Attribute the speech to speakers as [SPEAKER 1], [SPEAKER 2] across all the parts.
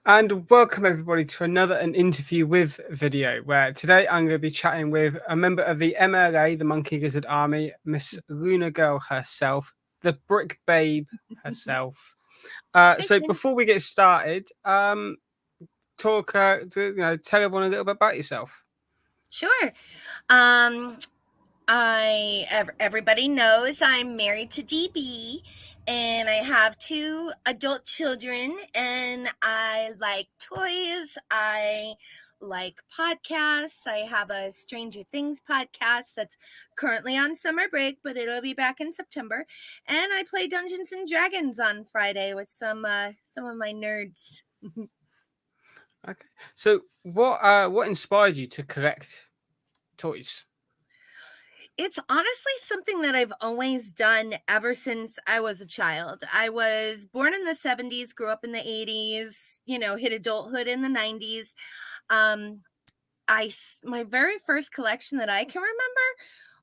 [SPEAKER 1] And welcome everybody to an interview with video, where today I'm going to be chatting with a member of the MLA, the Monkey Lizard Army, Miss Lunyr Girl herself, the Brick Babe herself. So before we get started, talk, tell everyone a little bit about yourself.
[SPEAKER 2] Sure. Everybody knows I'm married to DB, and I have 2 adult children, and I like toys. I like podcasts. I have a Stranger Things podcast that's currently on summer break, but it'll be back in September. And I play Dungeons and Dragons on Friday with some of my nerds.
[SPEAKER 1] Okay. So what inspired you to collect toys?
[SPEAKER 2] It's honestly something that I've always done ever since I was a child. I was born in the 70s, grew up in the 80s, hit adulthood in the 90s. Um, my very first collection that I can remember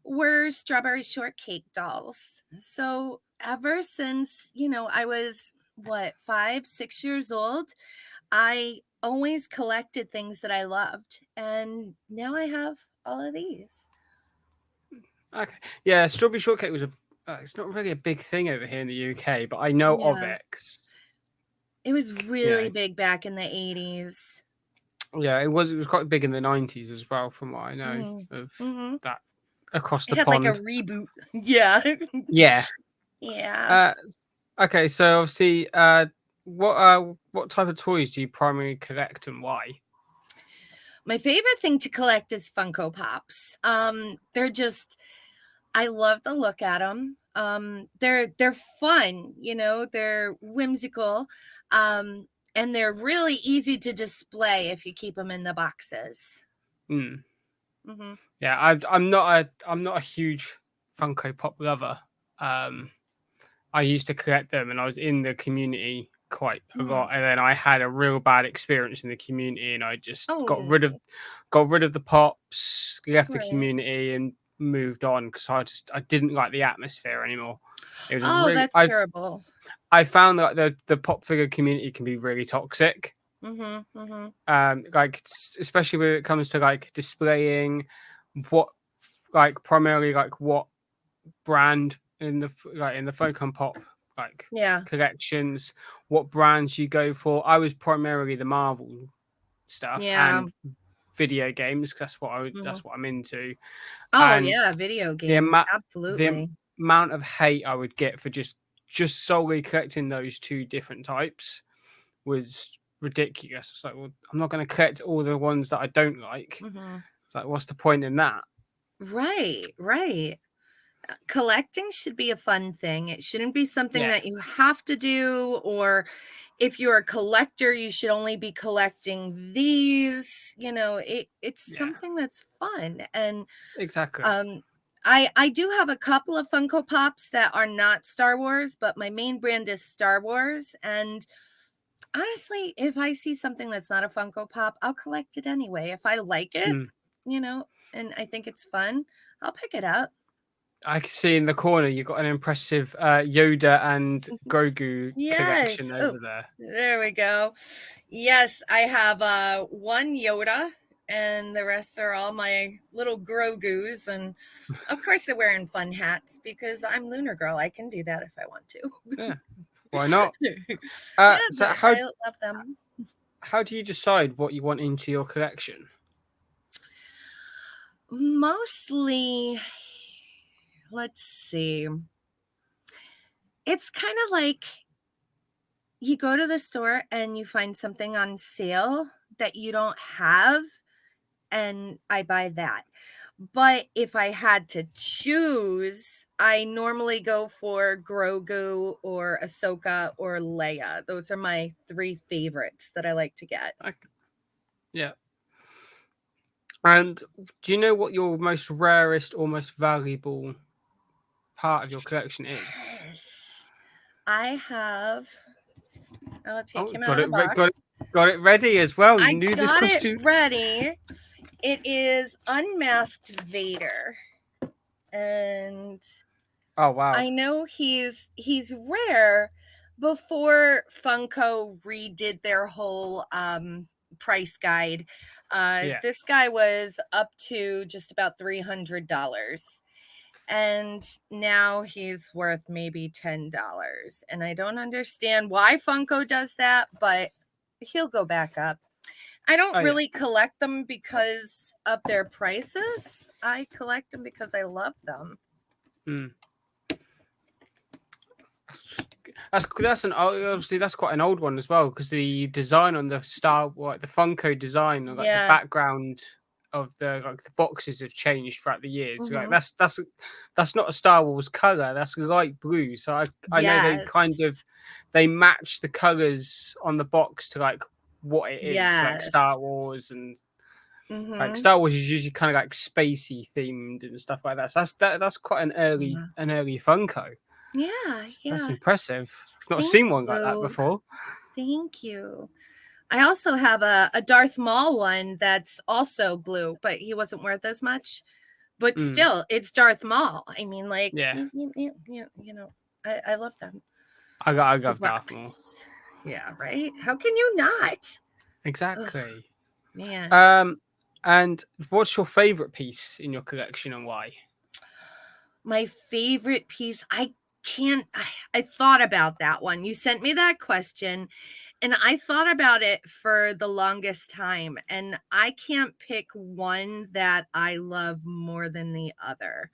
[SPEAKER 2] were strawberry shortcake dolls. So ever since, I was 5, 6 years old, I always collected things that I loved. And now I have all of these.
[SPEAKER 1] Okay. Yeah, strawberry shortcake was it's not really a big thing over here in the UK, but I know of
[SPEAKER 2] Yeah.
[SPEAKER 1] it.
[SPEAKER 2] It was
[SPEAKER 1] Yeah,
[SPEAKER 2] really big back in the 80s.
[SPEAKER 1] yeah, it was quite big in the 90s as well, from what I know
[SPEAKER 2] Mhm.
[SPEAKER 1] of
[SPEAKER 2] Mhm.
[SPEAKER 1] that across
[SPEAKER 2] It
[SPEAKER 1] the
[SPEAKER 2] had like a
[SPEAKER 1] pond.
[SPEAKER 2] reboot. Yeah.
[SPEAKER 1] Yeah.
[SPEAKER 2] Yeah.
[SPEAKER 1] Uh, okay, so obviously, what type of toys do you primarily collect and why?
[SPEAKER 2] My favorite thing to collect is Funko Pops. I love the look at them. They're fun, they're whimsical. And they're really easy to display if you keep them in the boxes.
[SPEAKER 1] Mm.
[SPEAKER 2] Mhm.
[SPEAKER 1] Yeah, I'm not a huge Funko Pop lover. Um, I used to collect them, and I was in the community quite a
[SPEAKER 2] Mhm.
[SPEAKER 1] lot, and then I had a real bad experience in the community, and I just
[SPEAKER 2] Oh,
[SPEAKER 1] got rid of the pops, left the
[SPEAKER 2] right.
[SPEAKER 1] community, and moved on because I didn't like the atmosphere anymore. It was
[SPEAKER 2] Oh,
[SPEAKER 1] really
[SPEAKER 2] that's terrible.
[SPEAKER 1] I found that the pop figure community can be really toxic.
[SPEAKER 2] Mhm. Mhm.
[SPEAKER 1] Especially when it comes to like displaying what primarily what brand in the in the Focon Pop like
[SPEAKER 2] Yeah.
[SPEAKER 1] collections, what brands you go for. I was primarily the Marvel stuff
[SPEAKER 2] Yeah.
[SPEAKER 1] and video games. 'Cause
[SPEAKER 2] Mhm.
[SPEAKER 1] that's what I'm into.
[SPEAKER 2] Oh,
[SPEAKER 1] And
[SPEAKER 2] yeah, video
[SPEAKER 1] the
[SPEAKER 2] games,
[SPEAKER 1] amount the
[SPEAKER 2] absolutely.
[SPEAKER 1] amount of hate I would get for just solely collecting those two different types was ridiculous. It's like, well, I'm not going to collect all the ones that I don't like.
[SPEAKER 2] Mhm.
[SPEAKER 1] It's like, what's the point in that?
[SPEAKER 2] Right, right. Collecting should be a fun thing. It shouldn't be something
[SPEAKER 1] Yeah,
[SPEAKER 2] that you have to do, or if you're a collector, you should only be collecting these. It's
[SPEAKER 1] yeah,
[SPEAKER 2] something that's fun. And
[SPEAKER 1] exactly.
[SPEAKER 2] um I do have a couple of Funko Pops that are not Star Wars, but my main brand is Star Wars. And honestly, if I see something that's not a Funko Pop, I'll collect it anyway. If I like it,
[SPEAKER 1] Mm.
[SPEAKER 2] and I think it's fun, I'll pick it up.
[SPEAKER 1] I can see in the corner you've got an impressive Yoda and Grogu
[SPEAKER 2] Yes.
[SPEAKER 1] collection
[SPEAKER 2] Oh,
[SPEAKER 1] over there.
[SPEAKER 2] there we go. Yes, I have one Yoda, and the rest are all my little Grogus. And of course they're wearing fun hats because I'm Lunyr Girl. I can do that if I want
[SPEAKER 1] Yeah, why not?
[SPEAKER 2] Yeah,
[SPEAKER 1] So
[SPEAKER 2] but I love them.
[SPEAKER 1] how do you decide what you want into your collection?
[SPEAKER 2] Mostly, let's see. It's kind of like you go to the store and you find something on sale that you don't have, and I buy that. But if I had to choose, I normally go for Grogu or Ahsoka or Leia. Those are my 3 favorites that I like to get.
[SPEAKER 1] Like, yeah. And do you know what your most rarest or most valuable part of your collection is?
[SPEAKER 2] Yes. I have I'll take
[SPEAKER 1] Oh,
[SPEAKER 2] him out of the box.
[SPEAKER 1] got it ready as well. You
[SPEAKER 2] I
[SPEAKER 1] knew this
[SPEAKER 2] got it
[SPEAKER 1] costume.
[SPEAKER 2] ready. It is Unmasked Vader. And
[SPEAKER 1] Oh wow.
[SPEAKER 2] I know he's rare, before Funko redid their whole price guide,
[SPEAKER 1] Yeah.
[SPEAKER 2] this guy was up to just about $300. And now he's worth maybe $10. And I don't understand why Funko does that, but he'll go back up. I don't
[SPEAKER 1] Oh yeah.
[SPEAKER 2] really collect them because of their prices. I collect them because I love them.
[SPEAKER 1] Mm. That's an obviously that's quite an old one as well, because the design on the the Funko design, or like the
[SPEAKER 2] Yeah.
[SPEAKER 1] background of the boxes have changed throughout the years. Like
[SPEAKER 2] Mm-hmm.
[SPEAKER 1] that's not a Star Wars color. That's light blue. So I know they
[SPEAKER 2] Yes.
[SPEAKER 1] kind of they match the colors on the box to like what it is, like
[SPEAKER 2] Yes.
[SPEAKER 1] Star Wars, and like
[SPEAKER 2] Mm-hmm.
[SPEAKER 1] Star Wars is usually kind of like spacey themed and stuff like that. So that's quite
[SPEAKER 2] Yeah.
[SPEAKER 1] an early Funko.
[SPEAKER 2] Yeah.
[SPEAKER 1] That's
[SPEAKER 2] Yeah.
[SPEAKER 1] impressive. I've not
[SPEAKER 2] Thank
[SPEAKER 1] seen one like that
[SPEAKER 2] you.
[SPEAKER 1] before.
[SPEAKER 2] Thank you. I also have a Darth Maul one that's also blue, but he wasn't worth as much. But
[SPEAKER 1] Mm,
[SPEAKER 2] still, it's Darth Maul. I mean, like,
[SPEAKER 1] yeah,
[SPEAKER 2] I love them.
[SPEAKER 1] I
[SPEAKER 2] It
[SPEAKER 1] love Darth Maul.
[SPEAKER 2] rocks. Yeah, right? How can you not? Ugh,
[SPEAKER 1] Exactly.
[SPEAKER 2] man.
[SPEAKER 1] Um, and what's your favorite piece in your collection, and why?
[SPEAKER 2] My favorite piece, I thought about that one. You sent me that question, and I thought about it for the longest time, and I can't pick one that I love more than the other.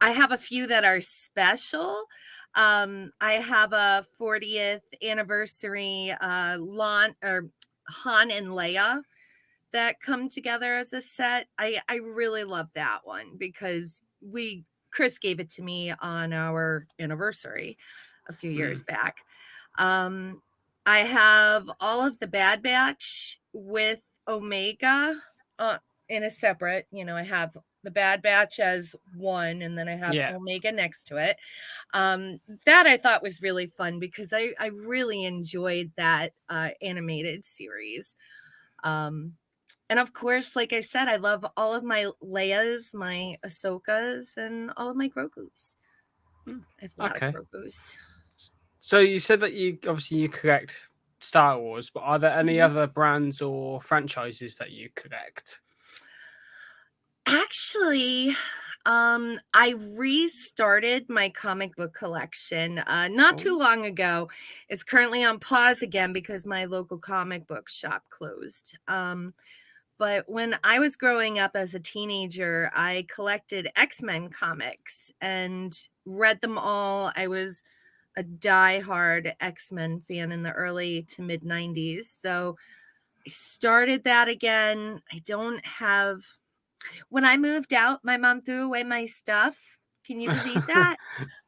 [SPEAKER 2] I have a few that are special. I have a 40th anniversary lawn or Han and Leia that come together as a set. I really love that one because we Chris gave it to me on our anniversary a few years
[SPEAKER 1] Mm,
[SPEAKER 2] back. Um, I have all of the Bad Batch with Omega in a separate, I have the Bad Batch as one, and then I have
[SPEAKER 1] yeah.
[SPEAKER 2] Omega next to it. That I thought was really fun because I really enjoyed that animated series. Um, and of course, like I said, I love all of my Leias, my Ahsokas, and all of my Grogus.
[SPEAKER 1] Mm,
[SPEAKER 2] I have a lot of
[SPEAKER 1] okay.
[SPEAKER 2] Grogus.
[SPEAKER 1] So you said that you collect Star Wars, but are there any
[SPEAKER 2] Mhm.
[SPEAKER 1] other brands or franchises that you collect?
[SPEAKER 2] Actually, I restarted my comic book collection not
[SPEAKER 1] Oh,
[SPEAKER 2] too long ago. It's currently on pause again because my local comic book shop closed. But when I was growing up as a teenager, I collected X-Men comics and read them all. I was a diehard X-Men fan in the early to mid 90s. So I started that again. I don't have When I moved out, my mom threw away my stuff. Can you believe that?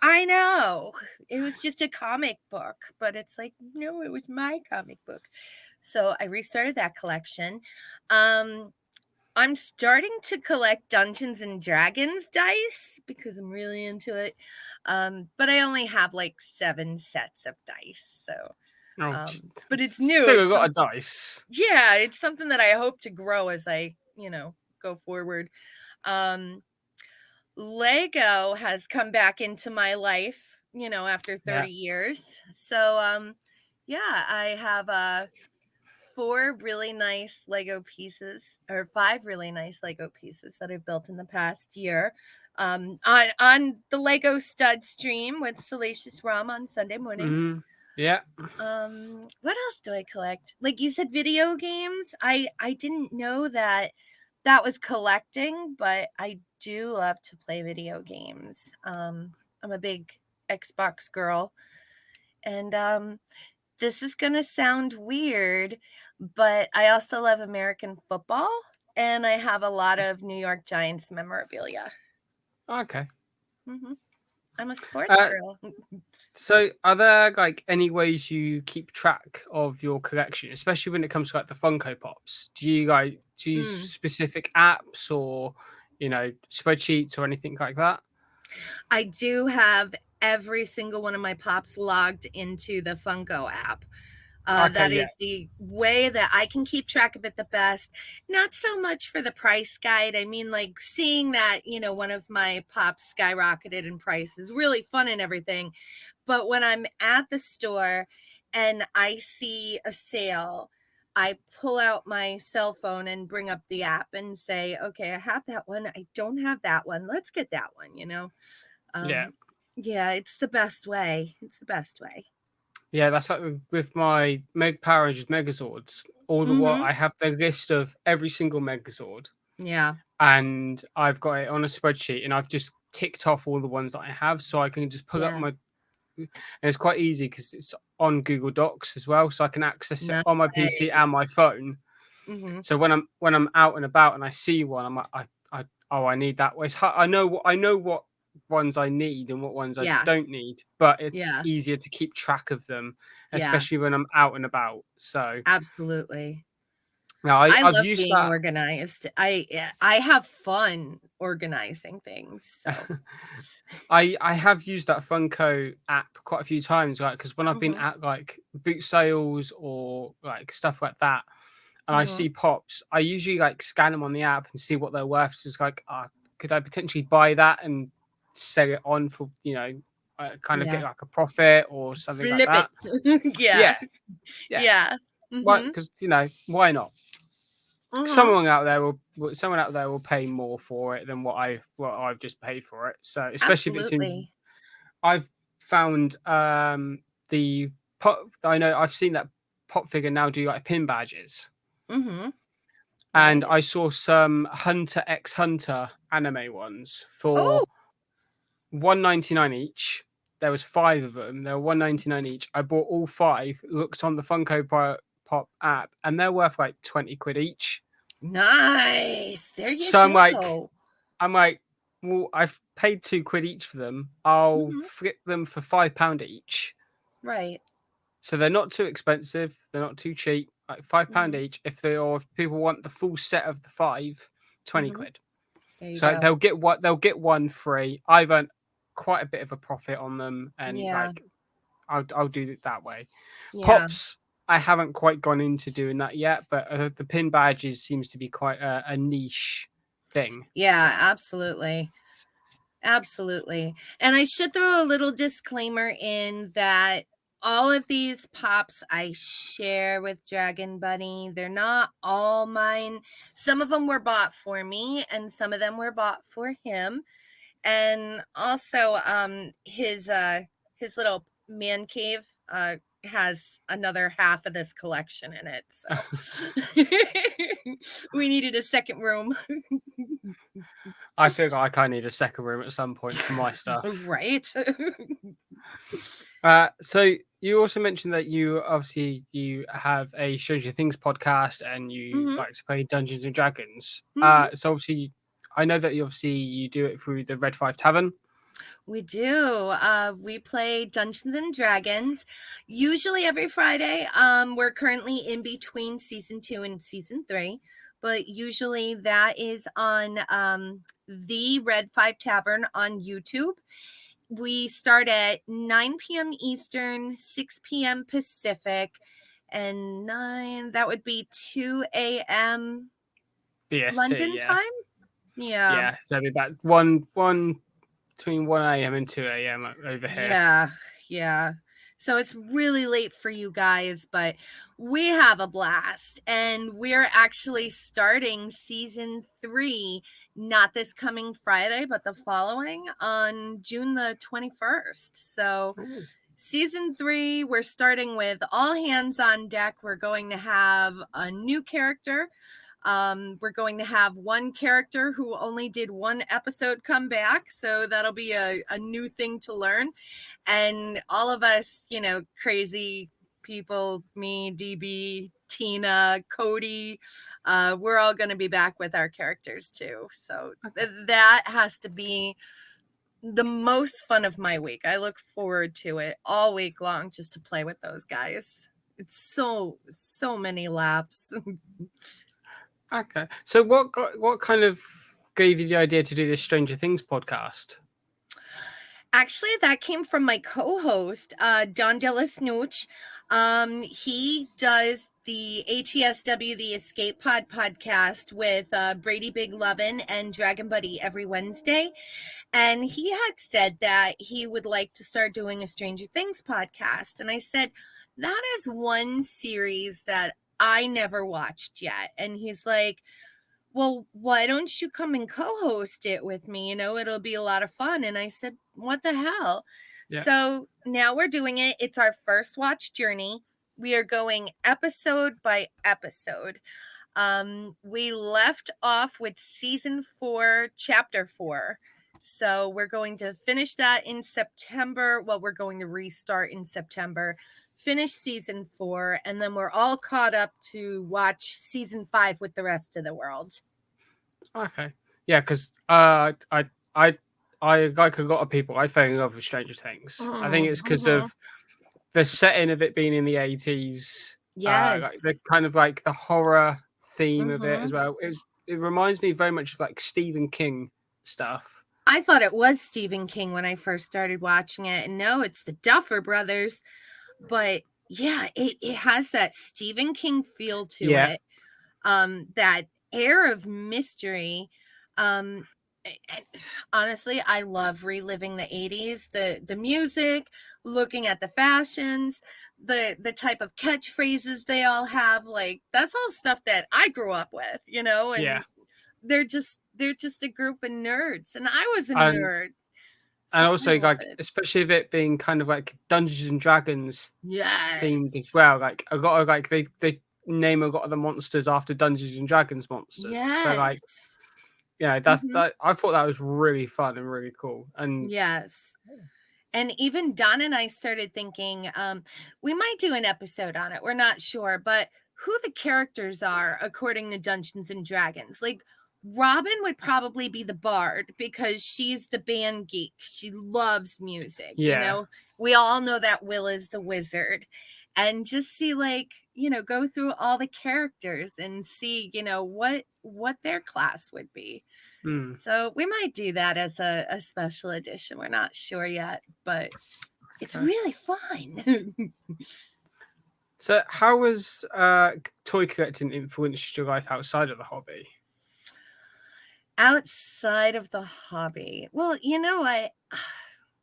[SPEAKER 2] I know. It was just a comic book, but it's like, no, it was my comic book. So I restarted that collection. Um, I'm starting to collect Dungeons and Dragons dice because I'm really into it. But I only have like 7 sets of dice. So,
[SPEAKER 1] oh,
[SPEAKER 2] but it's new.
[SPEAKER 1] still a lot of dice.
[SPEAKER 2] Yeah, it's something that I hope to grow as I, go forward. Um, Lego has come back into my life, after
[SPEAKER 1] Yeah.
[SPEAKER 2] 30 years. So, yeah, I have 4 really nice Lego pieces, or 5 really nice Lego pieces that I've built in the past year. On the Lego Stud stream with Salacious Rum on Sunday mornings.
[SPEAKER 1] Mm, yeah.
[SPEAKER 2] What else do I collect? Like you said, video games. I didn't know that that was collecting, but I do love to play video games. I'm a big Xbox girl, and this is gonna sound weird, but I also love American football, and I have a lot of New York Giants memorabilia.
[SPEAKER 1] Okay.
[SPEAKER 2] hmm I'm a sports
[SPEAKER 1] Uh,
[SPEAKER 2] girl.
[SPEAKER 1] so are there like any ways you keep track of your collection, especially when it comes to like the Funko Pops? Do you use
[SPEAKER 2] Mm.
[SPEAKER 1] specific apps, or spreadsheets or anything like that?
[SPEAKER 2] I do have every single one of my pops logged into the Funko app.
[SPEAKER 1] Okay,
[SPEAKER 2] That
[SPEAKER 1] yeah,
[SPEAKER 2] is the way that I can keep track of it the best. Not so much for the price guide. I mean, like seeing that, one of my pops skyrocketed in price is really fun and everything. But when I'm at the store and I see a sale, I pull out my cell phone and bring up the app and say, okay, I have that one. I don't have that one. Let's get that one.
[SPEAKER 1] yeah.
[SPEAKER 2] Um, yeah, it's the best way. It's the best way.
[SPEAKER 1] Yeah, that's like with my Power Rangers Megazords. All the what
[SPEAKER 2] Mm-hmm.
[SPEAKER 1] I have the list of every single Megazord,
[SPEAKER 2] Yeah.
[SPEAKER 1] and I've got it on a spreadsheet, and I've just ticked off all the ones that I have, so I can just pull up
[SPEAKER 2] Yeah.
[SPEAKER 1] my. And it's quite easy because it's on Google Docs as well, so I can access it on my PC
[SPEAKER 2] Nice.
[SPEAKER 1] and my phone.
[SPEAKER 2] Mm-hmm.
[SPEAKER 1] So when I'm out and about and I see one, I'm like, I need that. It's hard, I know what ones I need and what ones I
[SPEAKER 2] Yeah.
[SPEAKER 1] don't need, but it's
[SPEAKER 2] Yeah.
[SPEAKER 1] easier to keep track of them,
[SPEAKER 2] Yeah.
[SPEAKER 1] especially when I'm out and about. So
[SPEAKER 2] Absolutely.
[SPEAKER 1] now
[SPEAKER 2] I
[SPEAKER 1] I've
[SPEAKER 2] love
[SPEAKER 1] used
[SPEAKER 2] being
[SPEAKER 1] that.
[SPEAKER 2] organized. I have fun organizing things. So.
[SPEAKER 1] I have used that Funko app quite a few times, right? Because when I've been
[SPEAKER 2] Mm-hmm.
[SPEAKER 1] at like boot sales or like stuff like that, and I
[SPEAKER 2] Mm-hmm.
[SPEAKER 1] see pops, I usually like scan them on the app and see what they're worth. So it's like, could I potentially buy that and sell it on for kind of get
[SPEAKER 2] Yeah.
[SPEAKER 1] like a profit or something like
[SPEAKER 2] Flip
[SPEAKER 1] that?
[SPEAKER 2] it. Yeah.
[SPEAKER 1] Yeah, yeah.
[SPEAKER 2] Yeah.
[SPEAKER 1] Why?
[SPEAKER 2] Mm-hmm.
[SPEAKER 1] Because why not?
[SPEAKER 2] Mm-hmm.
[SPEAKER 1] Someone out there will pay more for it than what I've just paid for it. So especially if it's in,
[SPEAKER 2] Absolutely.
[SPEAKER 1] I've found the pop. I know I've seen that pop figure now do like pin badges,
[SPEAKER 2] Mm-hmm.
[SPEAKER 1] and
[SPEAKER 2] Nice.
[SPEAKER 1] I saw some Hunter x Hunter anime ones
[SPEAKER 2] Oh,
[SPEAKER 1] for 199 each. There was five of them. They were 199 each. I bought all five. Looked on the Pop app, and they're worth like 20 quid each.
[SPEAKER 2] nice. There you
[SPEAKER 1] So
[SPEAKER 2] go.
[SPEAKER 1] I'm like, well, I've paid 2 quid each for them. I'll
[SPEAKER 2] Mm-hmm.
[SPEAKER 1] flip them for £5 each.
[SPEAKER 2] Right.
[SPEAKER 1] So they're not too expensive. They're not too cheap. Like £5
[SPEAKER 2] Mm-hmm.
[SPEAKER 1] each. If people want the full set of the five, 20
[SPEAKER 2] Mm-hmm.
[SPEAKER 1] quid.
[SPEAKER 2] There you
[SPEAKER 1] So
[SPEAKER 2] go.
[SPEAKER 1] they'll get one free. I've earned quite a bit of a profit on them, and
[SPEAKER 2] Yeah.
[SPEAKER 1] like I'll do it that way.
[SPEAKER 2] Yeah.
[SPEAKER 1] Pops, I haven't quite gone into doing that yet, but the pin badges seems to be quite a niche thing. So
[SPEAKER 2] Yeah, absolutely. Absolutely. And I should throw a little disclaimer in that all of these pops I share with Dragon Bunny. They're not all mine. Some of them were bought for me and some of them were bought for him. And also his little man cave has another half of this collection in it. So we needed a second room.
[SPEAKER 1] I feel like I need a second room at some point for my stuff.
[SPEAKER 2] Right.
[SPEAKER 1] So you also mentioned that you have a Stranger Things podcast and you
[SPEAKER 2] Hmm.
[SPEAKER 1] like to play Dungeons and Dragons.
[SPEAKER 2] Hmm.
[SPEAKER 1] So obviously, I know that you do it through the Red Five Tavern.
[SPEAKER 2] We do. We play Dungeons and Dragons, usually every Friday. We're currently in between season 2 and season 3, but usually that is on the Red 5 Tavern on YouTube. We start at 9 p.m. Eastern, 6 p.m. Pacific, and 9, that would be 2 a.m.
[SPEAKER 1] BST,
[SPEAKER 2] London
[SPEAKER 1] yeah,
[SPEAKER 2] time. Yeah.
[SPEAKER 1] yeah. So it'd be about one between 1 a.m. and 2 a.m. over here.
[SPEAKER 2] Yeah, yeah. So it's really late for you guys, but we have a blast. And we're actually starting season 3, not this coming Friday, but the following on June the 21st. So
[SPEAKER 1] Ooh.
[SPEAKER 2] season 3, we're starting with all hands on deck. We're going to have a new character. We're going to have one character who only did one episode come back, so that'll be a new thing to learn. And all of us, crazy people, me, DB, Tina, Cody, we're all going to be back with our characters too. So that has to be the most fun of my week. I look forward to it all week long just to play with those guys. It's so many laughs.
[SPEAKER 1] Okay. So what kind of gave you the idea to do this Stranger Things podcast?
[SPEAKER 2] Actually, that came from my co-host, Don Delasnooch. He does the ATSW, the Escape Pod podcast with Brady Big Lovin' and Dragon Buddy every Wednesday. And he had said that he would like to start doing a Stranger Things podcast. And I said, that is one series that I never watched yet. And he's like, well, why don't you come and co-host it with me? It'll be a lot of fun. And I said, what the hell?
[SPEAKER 1] Yeah.
[SPEAKER 2] So now we're doing it. It's our first watch journey. We are going episode by episode. We left off with season 4, chapter 4. So we're going to finish that in September. Well, we're going to restart in September, finish season 4, and then we're all caught up to watch season 5 with the rest of the world.
[SPEAKER 1] Okay. Yeah, because I like a lot of people, I fell in love with Stranger Things. I think it's because of the setting of it being in the 80s.
[SPEAKER 2] Yes.
[SPEAKER 1] Like the kind of like the horror theme of it as well. It reminds me very much of like Stephen King stuff.
[SPEAKER 2] I thought it was Stephen King when I first started watching it. And no, it's the Duffer Brothers. But yeah, it has that Stephen King feel to it. That air of mystery. And honestly, I love reliving the 80s, the music, looking at the fashions, the type of catchphrases they all have. Like, that's all stuff that I grew up with, and they're just a group of nerds, and I was a nerd.
[SPEAKER 1] And also, like, especially if it being kind of like Dungeons and Dragons themed as well. Like, a lot of like they name a lot of the monsters after Dungeons and Dragons monsters.
[SPEAKER 2] Yes.
[SPEAKER 1] So like, yeah, that. I thought that was really fun and really cool. And
[SPEAKER 2] yes. And even Don and I started thinking, we might do an episode on it. We're not sure, but who the characters are according to Dungeons and Dragons. Like, Robin would probably be the bard because she's the band geek. She loves music. We all know that Will is the wizard. And just see, like, go through all the characters and see, what their class would be. So we might do that as a special edition. We're not sure yet, but it's really fun.
[SPEAKER 1] So how was toy collecting influenced your life outside of the hobby?
[SPEAKER 2] Outside of the hobby? Well,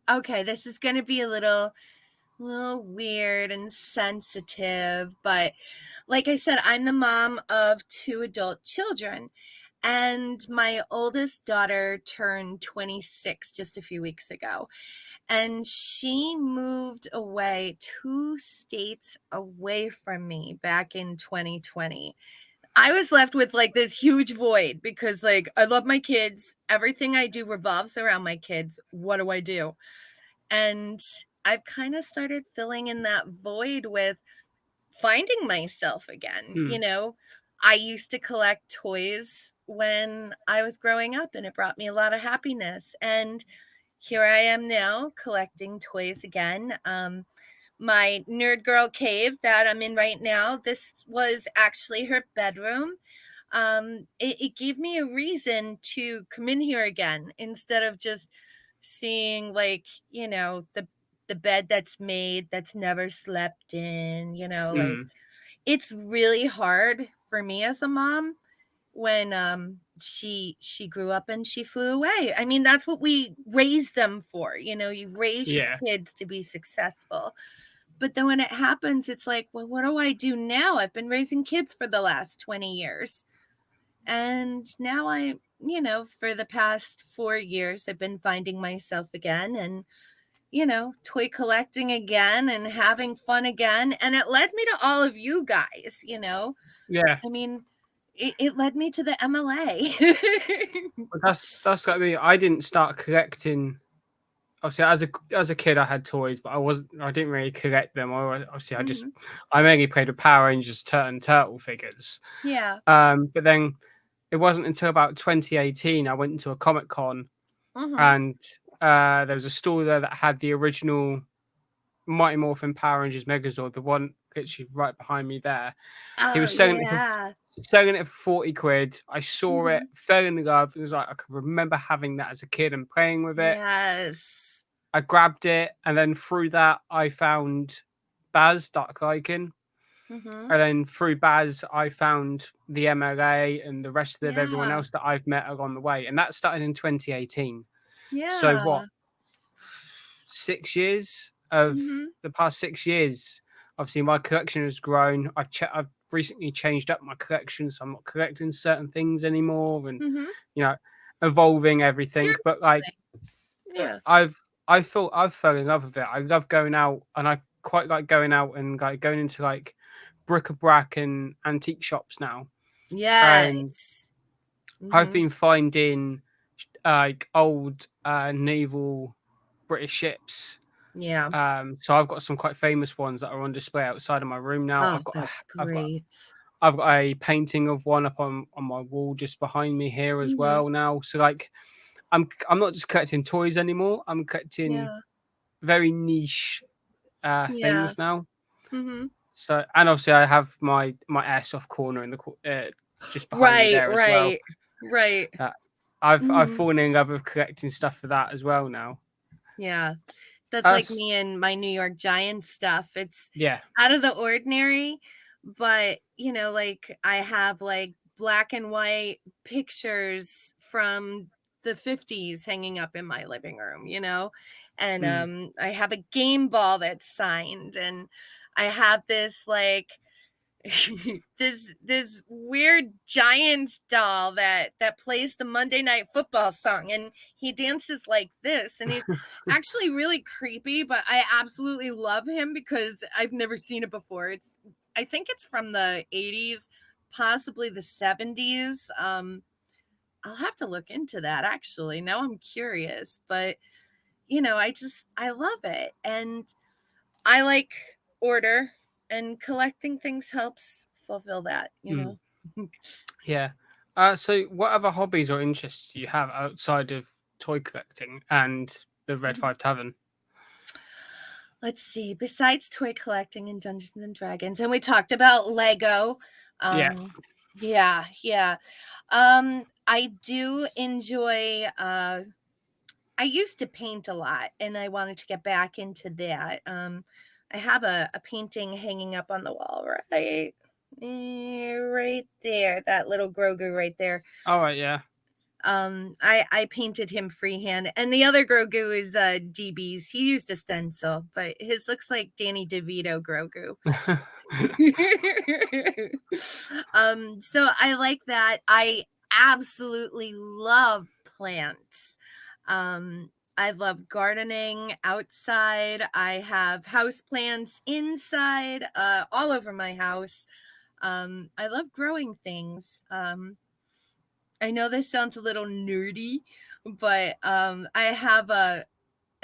[SPEAKER 2] okay, this is going to be a little weird and sensitive, but like I said, I'm the mom of 2 adult children. And my oldest daughter turned 26 just a few weeks ago. And she moved away 2 states away from me back in 2020. I was left with like this huge void because, like, I love my kids. Everything I do revolves around my kids. What do I do? And I've kind of started filling in that void with finding myself again. I used to collect toys when I was growing up, and it brought me a lot of happiness. And here I am now collecting toys again. My nerd girl cave that I'm in right now, this was actually her bedroom. It gave me a reason to come in here again instead of just seeing, like, the bed that's made that's never slept in, like, it's really hard for me as a mom when she grew up and she flew away. I mean, that's what we raised them for. You raise your kids to be successful. But then when it happens, it's like, well, what do I do now? I've been raising kids for the last 20 years. And now for the past 4 years, I've been finding myself again and, toy collecting again and having fun again. And it led me to all of you guys,
[SPEAKER 1] Yeah.
[SPEAKER 2] I mean, it led me to the MLA.
[SPEAKER 1] That's like me. I didn't start collecting. Obviously, as a kid, I had toys, but I didn't really collect them. Obviously, I mainly played with Power Rangers and Turtle figures.
[SPEAKER 2] Yeah.
[SPEAKER 1] But then it wasn't until about 2018 I went into a Comic Con, and there was a store there that had the original Mighty Morphin Power Rangers Megazord, the one literally right behind me there. He was selling it for 40 quid. I saw it, fell in love. It was like I could remember having that as a kid and playing with it.
[SPEAKER 2] Yes.
[SPEAKER 1] I grabbed it, and then through that I found Baz Dark Icon,
[SPEAKER 2] Mhm.
[SPEAKER 1] and then through Baz I found the MLA and the rest of everyone
[SPEAKER 2] Yeah.
[SPEAKER 1] else that I've met along the way, and that started in 2018. So what,
[SPEAKER 2] Yeah.
[SPEAKER 1] 6 years of
[SPEAKER 2] Mhm.
[SPEAKER 1] the past 6 years? Obviously, my collection has grown. I've recently changed up my collection, so I'm not collecting certain things anymore, and
[SPEAKER 2] Mhm.
[SPEAKER 1] you know, evolving everything.
[SPEAKER 2] You're
[SPEAKER 1] But like,
[SPEAKER 2] yeah.
[SPEAKER 1] I've fell in love with it. I love going out, and I quite like going out and like going into like bric-a-brac and antique shops now. And
[SPEAKER 2] Yes.
[SPEAKER 1] I've
[SPEAKER 2] Mhm.
[SPEAKER 1] been finding like old naval British ships.
[SPEAKER 2] Yeah.
[SPEAKER 1] So I've got some quite famous ones that are on display outside of my room now.
[SPEAKER 2] Oh, that's
[SPEAKER 1] I've got
[SPEAKER 2] great.
[SPEAKER 1] I've got a painting of one up on my wall just behind me here as
[SPEAKER 2] Mhm.
[SPEAKER 1] well now. So like I'm not just collecting toys anymore. I'm collecting
[SPEAKER 2] Yeah.
[SPEAKER 1] very niche
[SPEAKER 2] Yeah.
[SPEAKER 1] things now.
[SPEAKER 2] Mhm.
[SPEAKER 1] So, and obviously I have my airsoft corner in the just behind me
[SPEAKER 2] Right,
[SPEAKER 1] there as well.
[SPEAKER 2] right. Right.
[SPEAKER 1] Uh, I've
[SPEAKER 2] Mhm.
[SPEAKER 1] fallen in love with collecting stuff for that as well now.
[SPEAKER 2] Yeah. That's like
[SPEAKER 1] Us,
[SPEAKER 2] me and my New York Giants stuff. It's
[SPEAKER 1] yeah.
[SPEAKER 2] out of the ordinary, but, like, I have, like, black and white pictures from the '50s hanging up in my living room, And,
[SPEAKER 1] Mm.
[SPEAKER 2] I have a game ball that's signed, and I have this, like, this weird Giants doll that plays the Monday Night Football song, and he dances like this, and he's actually really creepy, but I absolutely love him because I've never seen it before. I think it's from the '80s, possibly the '70s. I'll have to look into that actually. Now I'm curious, but I love it, and I like order, and collecting things helps fulfill that.
[SPEAKER 1] Mm. Yeah. So what other hobbies or interests do you have outside of toy collecting and the Red
[SPEAKER 2] Mhm.
[SPEAKER 1] Five Tavern?
[SPEAKER 2] Let's see, besides toy collecting and Dungeons and Dragons, and we talked about Lego.
[SPEAKER 1] Yeah.
[SPEAKER 2] Yeah, yeah. I do enjoy I used to paint a lot and I wanted to get back into that. I have a painting hanging up on the wall right there, that little Grogu right there.
[SPEAKER 1] All right. Yeah.
[SPEAKER 2] I painted him freehand, and the other Grogu is DB's. He used a stencil, but his looks like Danny DeVito Grogu. So I like that. I absolutely love plants. I love gardening outside. I have house plants inside, all over my house. I love growing things. I know this sounds a little nerdy, but I have a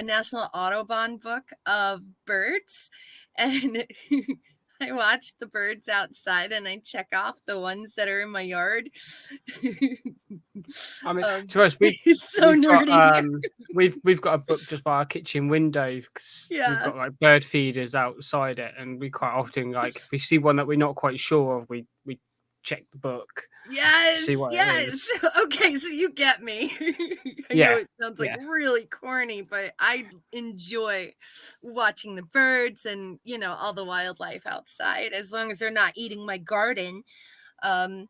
[SPEAKER 2] National Audubon book of birds, and I watch the birds outside and I check off the ones that are in my yard.
[SPEAKER 1] I mean, to be honest,
[SPEAKER 2] It's so
[SPEAKER 1] we've got
[SPEAKER 2] nerdy.
[SPEAKER 1] we've got a book just by our kitchen window because we've
[SPEAKER 2] Yeah.
[SPEAKER 1] got like bird feeders outside it, and we quite often like if we see one that we're not quite sure of, we check the book to
[SPEAKER 2] Yes,
[SPEAKER 1] see what it
[SPEAKER 2] yes.
[SPEAKER 1] is.
[SPEAKER 2] Okay, so you get me. I know
[SPEAKER 1] Yeah.
[SPEAKER 2] it sounds like
[SPEAKER 1] Yeah.
[SPEAKER 2] really corny, but I enjoy watching the birds and, all the wildlife outside as long as they're not eating my garden. Um,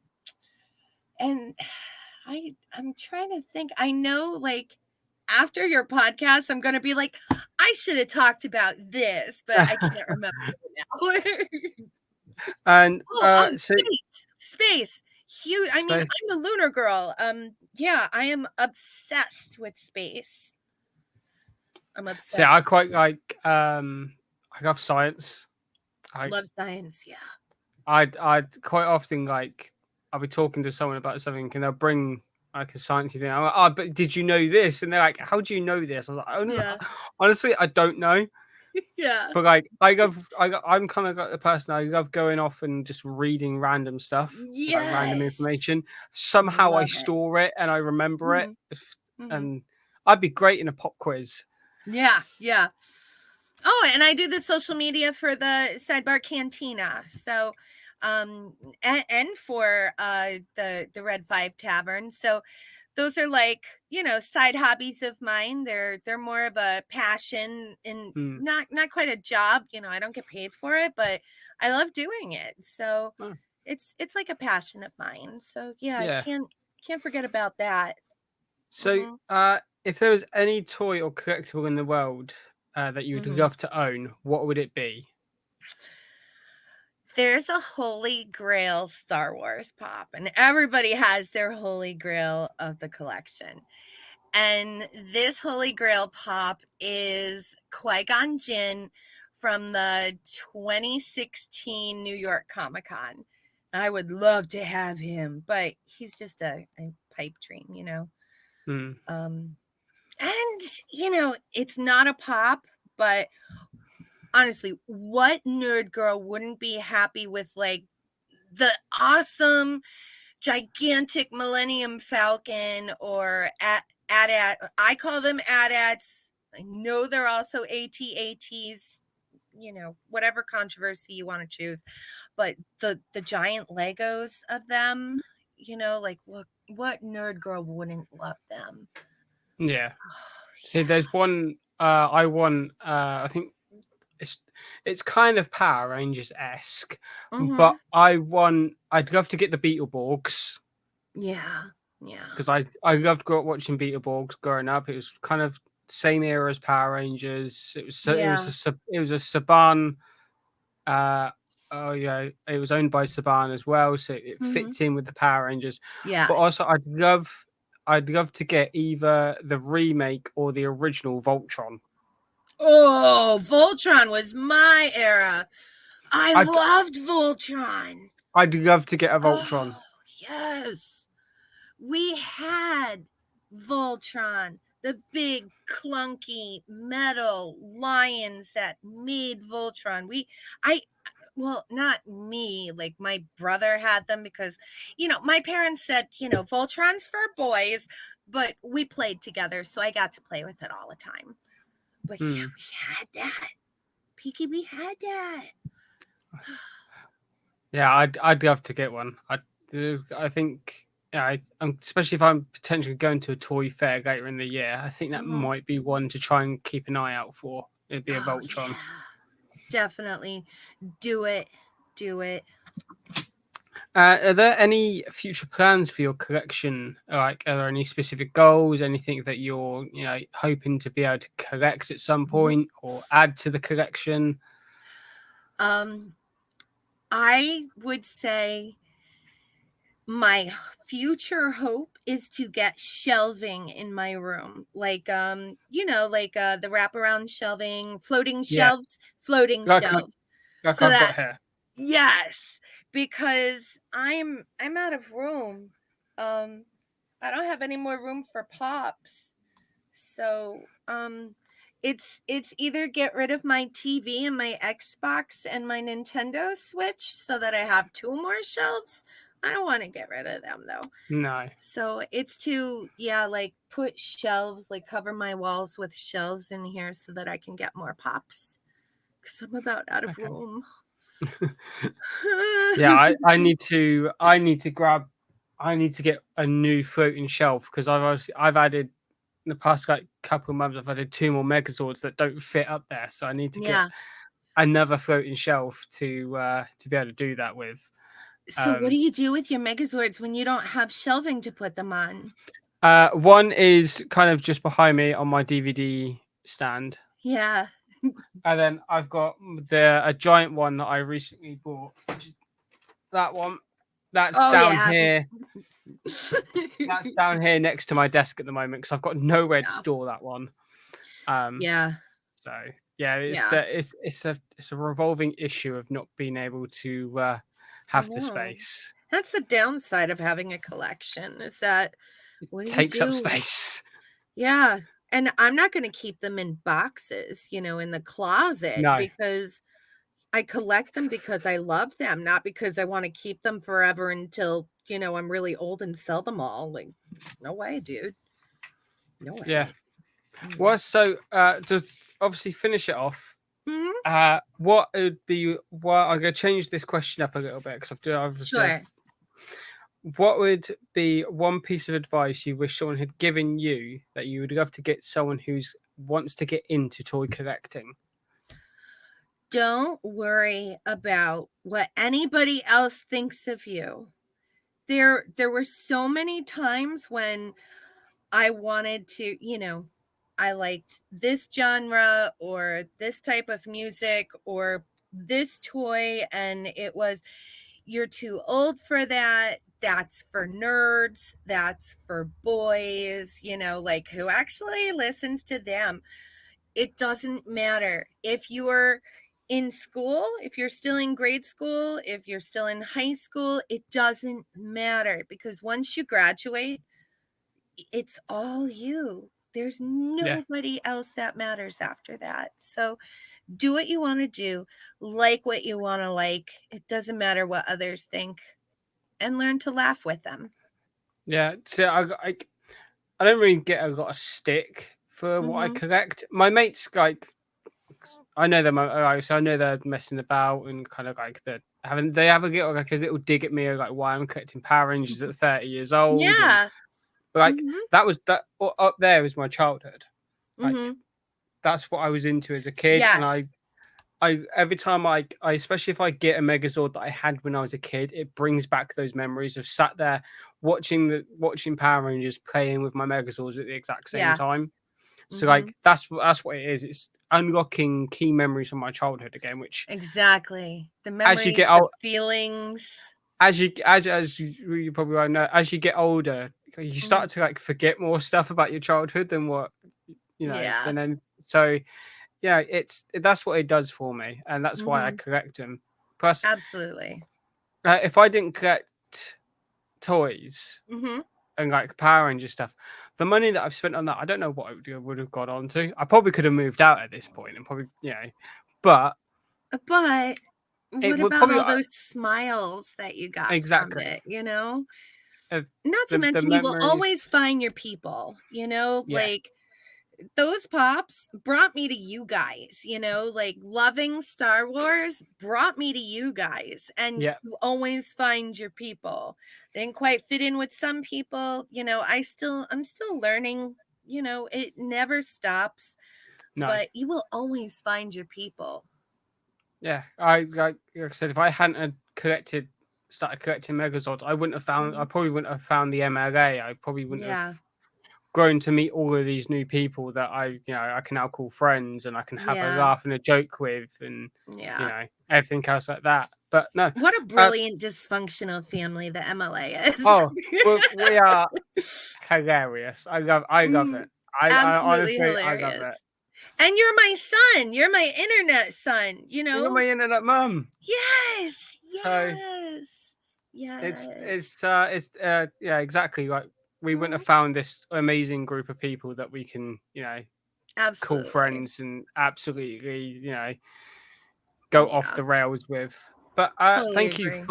[SPEAKER 2] and I'm trying to think. I know, like, after your podcast, I'm going to be like, I should have talked about this, but I can't remember it now.
[SPEAKER 1] And
[SPEAKER 2] Oh,
[SPEAKER 1] so
[SPEAKER 2] space. Huge. I mean,
[SPEAKER 1] space.
[SPEAKER 2] I'm the lunar girl. Yeah, I am obsessed with space. I'm
[SPEAKER 1] So
[SPEAKER 2] obsessed.
[SPEAKER 1] I quite like I love science. I
[SPEAKER 2] Love science. Yeah.
[SPEAKER 1] I'd quite often like I'll be talking to someone about something and they'll bring like a sciencey thing. I'm like, oh, but did you know this? And they're like, how do you know this? I was like, oh no,
[SPEAKER 2] Yeah.
[SPEAKER 1] honestly, I don't know.
[SPEAKER 2] Yeah.
[SPEAKER 1] But like, I'm kind of like the person I love going off and just reading random stuff, like random
[SPEAKER 2] Yes.
[SPEAKER 1] information. Somehow I
[SPEAKER 2] Love it.
[SPEAKER 1] store it and I remember it,
[SPEAKER 2] Mhm. Mhm.
[SPEAKER 1] and I'd be great in a pop quiz.
[SPEAKER 2] Yeah. Yeah. Oh, and I do the social media for the Sidebar Cantina. So, and for the Red Five Tavern. So those are like, side hobbies of mine. They're more of a passion and
[SPEAKER 1] Mm.
[SPEAKER 2] not quite a job. I don't get paid for it, but I love doing it. So
[SPEAKER 1] Oh,
[SPEAKER 2] it's like a passion of mine. So yeah, I
[SPEAKER 1] yeah.
[SPEAKER 2] can't forget about that.
[SPEAKER 1] So,
[SPEAKER 2] Hmm.
[SPEAKER 1] if there was any toy or collectible in the world that you would
[SPEAKER 2] Hmm.
[SPEAKER 1] love to own, what would it be?
[SPEAKER 2] There's a holy grail Star Wars pop, and everybody has their holy grail of the collection. And this holy grail pop is Qui-Gon Jinn from the 2016 New York Comic Con. I would love to have him, but he's just a pipe dream.
[SPEAKER 1] Hmm.
[SPEAKER 2] Um, and, it's not a pop, but honestly, what nerd girl wouldn't be happy with like the awesome gigantic Millennium Falcon or AT-AT? I call them AT-ATs. I know they're also AT-ATs, whatever controversy you want to choose. But the giant Legos of them, like what nerd girl wouldn't love them?
[SPEAKER 1] Yeah.
[SPEAKER 2] Oh,
[SPEAKER 1] See, there's one I want. I think it's it's kind of Power Rangers esque,
[SPEAKER 2] yeah.
[SPEAKER 1] but I want. I'd love to get the Beetleborgs
[SPEAKER 2] Yeah. Yeah.
[SPEAKER 1] because I loved watching Beetleborgs growing up. It was kind of same era as Power Rangers.
[SPEAKER 2] Yeah.
[SPEAKER 1] It was a Saban. Uh, oh yeah, it was owned by Saban as well, so it
[SPEAKER 2] Hmm.
[SPEAKER 1] fits in with the Power Rangers. But
[SPEAKER 2] Yes.
[SPEAKER 1] also, I'd love to get either the remake or the original Voltron.
[SPEAKER 2] Oh, Voltron was my era. I
[SPEAKER 1] I'd
[SPEAKER 2] loved Voltron.
[SPEAKER 1] I'd love to get a
[SPEAKER 2] Oh,
[SPEAKER 1] Voltron.
[SPEAKER 2] yes. We had Voltron, the big clunky metal lions that made Voltron. I, well, not me, like my brother had them because, my parents said, Voltron's for boys, but we played together, so I got to play with it all the time. But yeah,
[SPEAKER 1] Hmm.
[SPEAKER 2] we had that. Peaky, we had that.
[SPEAKER 1] Yeah, I'd love to get one. I think yeah, especially if I'm potentially going to a toy fair later in the year. I think that
[SPEAKER 2] Mhm.
[SPEAKER 1] might be one to try and keep an eye out for. It'd be a
[SPEAKER 2] Oh,
[SPEAKER 1] Voltron.
[SPEAKER 2] yeah. Definitely. Do it. Do it.
[SPEAKER 1] Are there any future plans for your collection? Like, are there any specific goals? Anything that you're, hoping to be able to collect at some
[SPEAKER 2] Mhm.
[SPEAKER 1] point or add to the collection?
[SPEAKER 2] Um, I would say my future hope is to get shelving in my room. Like the wraparound shelving,
[SPEAKER 1] Yeah,
[SPEAKER 2] floating
[SPEAKER 1] like
[SPEAKER 2] shelves.
[SPEAKER 1] like
[SPEAKER 2] So
[SPEAKER 1] I've
[SPEAKER 2] that
[SPEAKER 1] got here.
[SPEAKER 2] yes, because I'm out of room. Um I don't have any more room for pops. So, it's either get rid of my TV and my Xbox and my Nintendo Switch so that I have two more shelves. I don't want to get rid of them though.
[SPEAKER 1] No.
[SPEAKER 2] So it's to, yeah, like put shelves, like cover my walls with shelves in here so that I can get more pops. Because I'm about out of
[SPEAKER 1] Okay.
[SPEAKER 2] room.
[SPEAKER 1] Yeah, I need to get a new floating shelf because I've added in the past like couple of months I've added two more Megazords that don't fit up there, so I need to get
[SPEAKER 2] Yeah.
[SPEAKER 1] another floating shelf to be able to do that with.
[SPEAKER 2] So what do
[SPEAKER 1] Um,
[SPEAKER 2] you do with your Megazords when you don't have shelving to put them on?
[SPEAKER 1] one is kind of just behind me on my DVD stand,
[SPEAKER 2] Yeah.
[SPEAKER 1] and then I've got a giant one that I recently bought, which is that one. That's
[SPEAKER 2] Oh
[SPEAKER 1] down
[SPEAKER 2] yeah.
[SPEAKER 1] here. That's down here next to my desk at the moment because I've got nowhere to
[SPEAKER 2] Yeah.
[SPEAKER 1] store that one. Um,
[SPEAKER 2] Yeah.
[SPEAKER 1] so yeah,
[SPEAKER 2] Yeah.
[SPEAKER 1] it's a revolving issue of not being able to
[SPEAKER 2] I
[SPEAKER 1] have the
[SPEAKER 2] know.
[SPEAKER 1] space.
[SPEAKER 2] That's the downside of having a collection is that
[SPEAKER 1] It
[SPEAKER 2] what do you
[SPEAKER 1] takes up
[SPEAKER 2] do?
[SPEAKER 1] space.
[SPEAKER 2] Yeah. And I'm not going to keep them in boxes, in the closet
[SPEAKER 1] No,
[SPEAKER 2] because I collect them because I love them, not because I want to keep them forever until, I'm really old and sell them all. Like, no way, dude. No
[SPEAKER 1] yeah.
[SPEAKER 2] way. Mm.
[SPEAKER 1] Well, so to obviously finish it off,
[SPEAKER 2] Mhm.
[SPEAKER 1] what would be? Well, I'm going to change this question up a little bit because obviously
[SPEAKER 2] Sure.
[SPEAKER 1] what would be one piece of advice you wish someone had given you that you would love to get someone who's wants to get into toy collecting?
[SPEAKER 2] Don't worry about what anybody else thinks of you. There were so many times when I wanted to, I liked this genre or this type of music or this toy, and it was, you're too old for that. That's for nerds. That's for boys, like who actually listens to them. It doesn't matter if you're in school, if you're still in grade school, if you're still in high school, it doesn't matter because once you graduate, it's all you. There's
[SPEAKER 1] Yeah,
[SPEAKER 2] nobody else that matters after that. So do what you want to do, like what you want to like. It doesn't matter what others think, and learn to laugh with them.
[SPEAKER 1] yeah. So I don't really get a lot of stick for what I
[SPEAKER 2] Mhm.
[SPEAKER 1] collect. My mates like I know them. So I know they're messing about and kind of like they have a little dig at me of, like why I'm collecting Power Rangers at 30 years old and
[SPEAKER 2] Yeah.
[SPEAKER 1] but like
[SPEAKER 2] Mhm.
[SPEAKER 1] that up there was my childhood. Like
[SPEAKER 2] Mhm.
[SPEAKER 1] that's what I was into as a kid, and
[SPEAKER 2] Yes.
[SPEAKER 1] I every time I especially if I get a Megazord that I had when I was a kid, it brings back those memories of sat there watching Power Rangers playing with my Megazords at the exact same
[SPEAKER 2] Yeah.
[SPEAKER 1] time. So
[SPEAKER 2] Mhm.
[SPEAKER 1] like that's what it is. It's unlocking key memories from my childhood again, which
[SPEAKER 2] Exactly. The
[SPEAKER 1] as you
[SPEAKER 2] memories,
[SPEAKER 1] get
[SPEAKER 2] the
[SPEAKER 1] old,
[SPEAKER 2] feelings.
[SPEAKER 1] as you probably won't know, as you get older, you
[SPEAKER 2] Mhm.
[SPEAKER 1] start to like forget more stuff about your childhood than what
[SPEAKER 2] Yeah.
[SPEAKER 1] than then. So yeah, that's what it does for me, and that's why I
[SPEAKER 2] Mhm.
[SPEAKER 1] collect them. Plus,
[SPEAKER 2] Absolutely.
[SPEAKER 1] if I didn't collect toys
[SPEAKER 2] Mhm.
[SPEAKER 1] and like Power Ranger stuff, the money that I've spent on that, I don't know what I would have got onto. I probably could have moved out at this point and probably, but
[SPEAKER 2] But
[SPEAKER 1] it
[SPEAKER 2] what
[SPEAKER 1] would
[SPEAKER 2] about
[SPEAKER 1] probably
[SPEAKER 2] all those smiles that you got from
[SPEAKER 1] exactly
[SPEAKER 2] it?
[SPEAKER 1] uh,
[SPEAKER 2] Not to
[SPEAKER 1] the
[SPEAKER 2] mention you will
[SPEAKER 1] memories.
[SPEAKER 2] always find your people,
[SPEAKER 1] Yeah,
[SPEAKER 2] like those pops brought me to you guys, like loving Star Wars brought me to you guys, and
[SPEAKER 1] yeah,
[SPEAKER 2] you always find your people. Didn't quite fit in with some people, I'm still learning, it never stops,
[SPEAKER 1] no,
[SPEAKER 2] but you will always find your people.
[SPEAKER 1] yeah. Like I said, if I hadn't had started collecting Megazords, I wouldn't have found. I
[SPEAKER 2] Mhm.
[SPEAKER 1] probably wouldn't have found the MLA. I probably wouldn't have
[SPEAKER 2] Yeah.
[SPEAKER 1] grown to meet all of these new people that I can now call friends and I can have a
[SPEAKER 2] Yeah.
[SPEAKER 1] laugh and a joke with and
[SPEAKER 2] Yeah.
[SPEAKER 1] everything else like that. But no,
[SPEAKER 2] What a
[SPEAKER 1] uh,
[SPEAKER 2] brilliant dysfunctional family the MLA is.
[SPEAKER 1] oh, we are hilarious. I love
[SPEAKER 2] Mhm.
[SPEAKER 1] it. I
[SPEAKER 2] Absolutely
[SPEAKER 1] honestly I love it.
[SPEAKER 2] hilarious. And you're my son, you're my internet son, you
[SPEAKER 1] You're
[SPEAKER 2] know?
[SPEAKER 1] my internet mum.
[SPEAKER 2] Yes,
[SPEAKER 1] So
[SPEAKER 2] yes, yes.
[SPEAKER 1] it's yeah, exactly. Like we wouldn't have
[SPEAKER 2] Mhm.
[SPEAKER 1] found this amazing group of people that we can call
[SPEAKER 2] Absolutely.
[SPEAKER 1] friends and absolutely go off
[SPEAKER 2] Yeah,
[SPEAKER 1] the rails with. But
[SPEAKER 2] totally agree.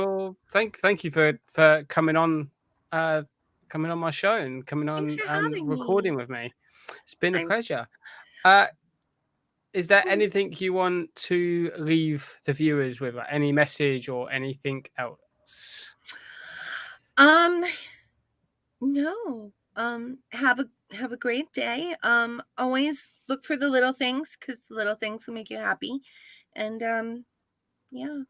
[SPEAKER 1] thank you for uh coming on my show and coming
[SPEAKER 2] Thanks
[SPEAKER 1] on
[SPEAKER 2] for
[SPEAKER 1] and
[SPEAKER 2] having
[SPEAKER 1] recording
[SPEAKER 2] me.
[SPEAKER 1] with me. It's been a
[SPEAKER 2] I'm
[SPEAKER 1] pleasure. Uh is there
[SPEAKER 2] Mhm.
[SPEAKER 1] anything you want to leave the viewers with, like any message or anything else?
[SPEAKER 2] Um, no. Have a great day. Always look for the little things because the little things will make you happy. And yeah,
[SPEAKER 1] Oh,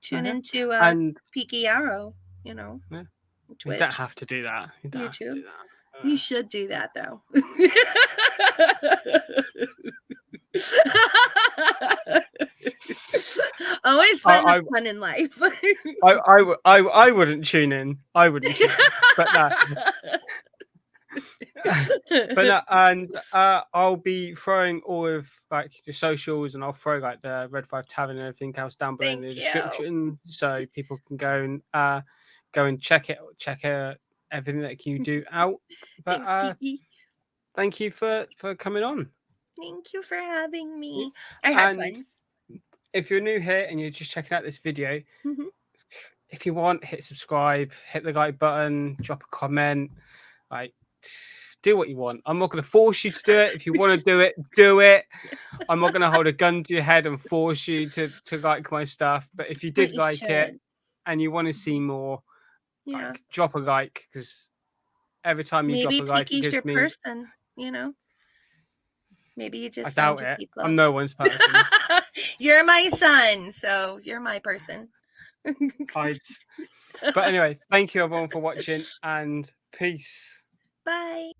[SPEAKER 2] tune
[SPEAKER 1] yeah.
[SPEAKER 2] into
[SPEAKER 1] And
[SPEAKER 2] Peaky Arrow, you know,
[SPEAKER 1] yeah, you don't
[SPEAKER 2] Twitch,
[SPEAKER 1] have to do that. You don't have to
[SPEAKER 2] YouTube.
[SPEAKER 1] do that.
[SPEAKER 2] You should do that though. Always find the
[SPEAKER 1] I
[SPEAKER 2] fun in life.
[SPEAKER 1] I wouldn't tune in. I wouldn't tune in. But no, but no, and I'll be throwing all of like your socials, and I'll throw like the Red Five Tavern and everything else down below in
[SPEAKER 2] Thank
[SPEAKER 1] the
[SPEAKER 2] you.
[SPEAKER 1] description, so people can go and check everything that you do out. But
[SPEAKER 2] Thanks, Peaky.
[SPEAKER 1] thank you for coming on.
[SPEAKER 2] Thank you for having
[SPEAKER 1] Y-
[SPEAKER 2] me. I had
[SPEAKER 1] And
[SPEAKER 2] fun.
[SPEAKER 1] if you're new here and you're just checking out this video,
[SPEAKER 2] Mhm.
[SPEAKER 1] if you want, hit subscribe, hit the like button, drop a comment, like do what you want. I'm not going to force you to do it. If you want to do it, do it. I'm not going to hold a gun to your head and force you to like my stuff. But if you
[SPEAKER 2] But
[SPEAKER 1] did
[SPEAKER 2] you
[SPEAKER 1] like it
[SPEAKER 2] should.
[SPEAKER 1] and you want to see
[SPEAKER 2] Mhm.
[SPEAKER 1] more,
[SPEAKER 2] Yeah.
[SPEAKER 1] like drop a like, because every time you
[SPEAKER 2] Maybe
[SPEAKER 1] drop a like, it
[SPEAKER 2] Picky's your
[SPEAKER 1] gives me.
[SPEAKER 2] person, you know? Maybe you
[SPEAKER 1] I
[SPEAKER 2] just found
[SPEAKER 1] doubt
[SPEAKER 2] your
[SPEAKER 1] it.
[SPEAKER 2] people.
[SPEAKER 1] I'm no one's person.
[SPEAKER 2] You're my son, so you're my person.
[SPEAKER 1] Hides. But anyway, thank you everyone for watching, and peace.
[SPEAKER 2] Bye.